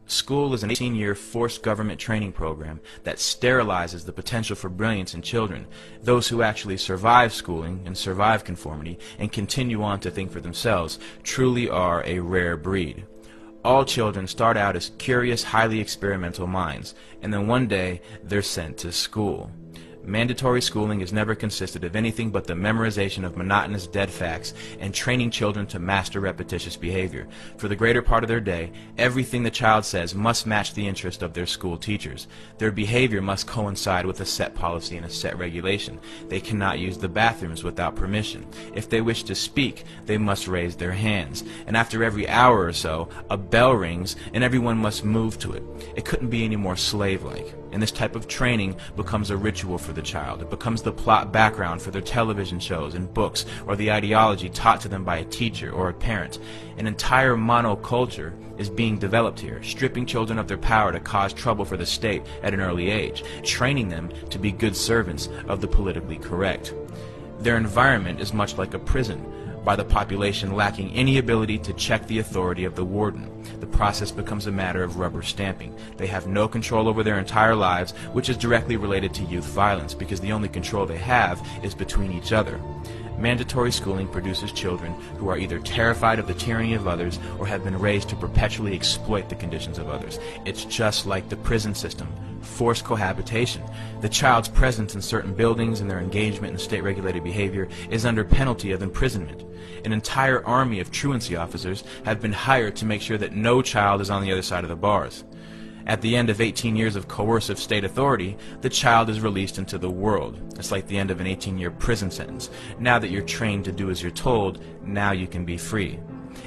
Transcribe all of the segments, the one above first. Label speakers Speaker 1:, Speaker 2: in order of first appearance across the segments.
Speaker 1: School is an 18-year forced government training program that sterilizes the potential for brilliance in children. Those who actually survive schooling and survive conformity and continue on to think for themselves truly are a rare breed. All children start out as curious, highly experimental minds, and then one day they're sent to school. Mandatory schooling has never consisted of anything but the memorization of monotonous dead facts and training children to master repetitious behavior. For the greater part of their day, everything the child says must match the interest of their school teachers. Their behavior must coincide with a set policy and a set regulation. They cannot use the bathrooms without permission. If they wish to speak, they must raise their hands. And after every hour or so, a bell rings and everyone must move to it. It couldn't be any more slave-like. And this type of training becomes a ritual for the child. It becomes the plot background for their television shows and books, or the ideology taught to them by a teacher or a parent. An entire monoculture is being developed here, stripping children of their power to cause trouble for the state at an early age, training them to be good servants of the politically correct. Their environment is much like a prison, by the population lacking any ability to check the authority of the warden. The process becomes a matter of rubber stamping. They have no control over their entire lives, which is directly related to youth violence, because the only control they have is between each other. Mandatory schooling produces children who are either terrified of the tyranny of others or have been raised to perpetually exploit the conditions of others. It's just like the prison system. Forced cohabitation. The child's presence in certain buildings and their engagement in state-regulated behavior is under penalty of imprisonment. An entire army of truancy officers have been hired to make sure that no child is on the other side of the bars. At the end of 18 years of coercive state authority, the child is released into the world. It's like the end of an 18-year prison sentence. Now that you're trained to do as you're told, now you can be free.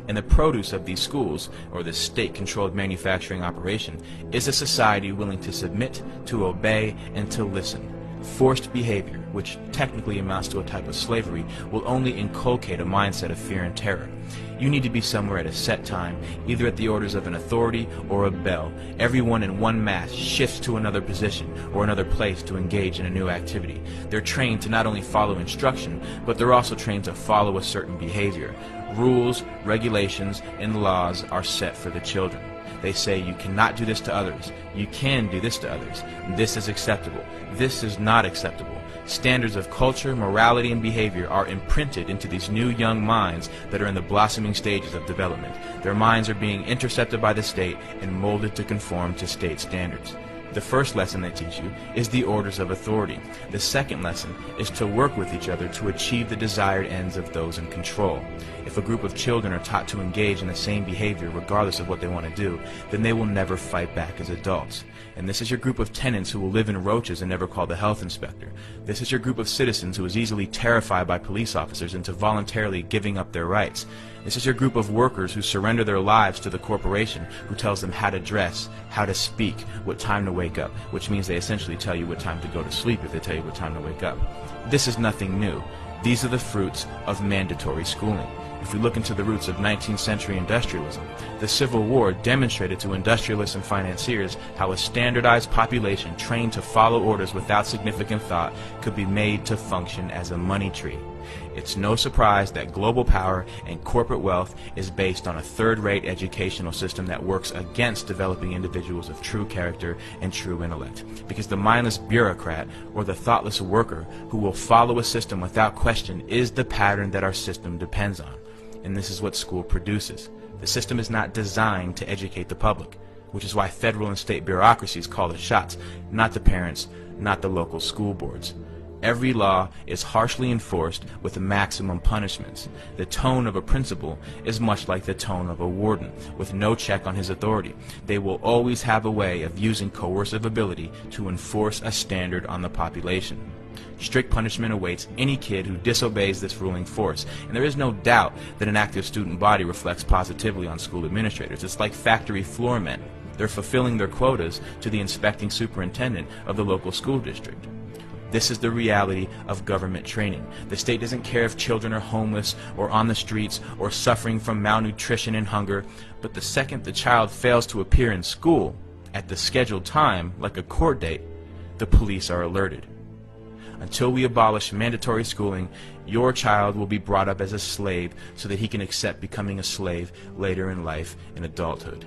Speaker 1: And the produce of these schools, or this state-controlled manufacturing operation, is a society willing to submit, to obey, and to listen. Forced behavior, which technically amounts to a type of slavery, will only inculcate a mindset of fear and terror. You need to be somewhere at a set time, either at the orders of an authority or a bell. Everyone in one mass shifts to another position or another place to engage in a new activity. They're trained to not only follow instruction, but they're also trained to follow a certain behavior. Rules, regulations, and laws are set for the children. They say you cannot do this to others. You can do this to others. This is acceptable. This is not acceptable. Standards of culture, morality, and behavior are imprinted into these new young minds that are in the blossoming stages of development. Their minds are being intercepted by the state and molded to conform to state standards. The first lesson they teach you is the orders of authority. The second lesson is to work with each other to achieve the desired ends of those in control. If a group of children are taught to engage in the same behavior regardless of what they want to do, then they will never fight back as adults. And this is your group of tenants who will live in roaches and never call the health inspector. This is your group of citizens who is easily terrified by police officers into voluntarily giving up their rights. This is your group of workers who surrender their lives to the corporation who tells them how to dress, how to speak, what time to wake up, which means they essentially tell you what time to go to sleep if they tell you what time to wake up. This is nothing new. These are the fruits of mandatory schooling. If we look into the roots of 19th century industrialism, the Civil War demonstrated to industrialists and financiers how a standardized population trained to follow orders without significant thought could be made to function as a money tree. It's no surprise that global power and corporate wealth is based on a third-rate educational system that works against developing individuals of true character and true intellect. Because the mindless bureaucrat or the thoughtless worker who will follow a system without question is the pattern that our system depends on. And this is what school produces. The system is not designed to educate the public, which is why federal and state bureaucracies call the shots, not the parents, not the local school boards. Every law is harshly enforced with maximum punishments. The tone of a principal is much like the tone of a warden, with no check on his authority. They will always have a way of using coercive ability to enforce a standard on the population. Strict punishment awaits any kid who disobeys this ruling force, and there is no doubt that an active student body reflects positively on school administrators. It's like factory floor men. They're fulfilling their quotas to the inspecting superintendent of the local school district. This is the reality of government training. The state doesn't care if children are homeless or on the streets or suffering from malnutrition and hunger, but the second the child fails to appear in school at the scheduled time, like a court date, the police are alerted. Until we abolish mandatory schooling, your child will be brought up as a slave so that he can accept becoming a slave later in life in adulthood.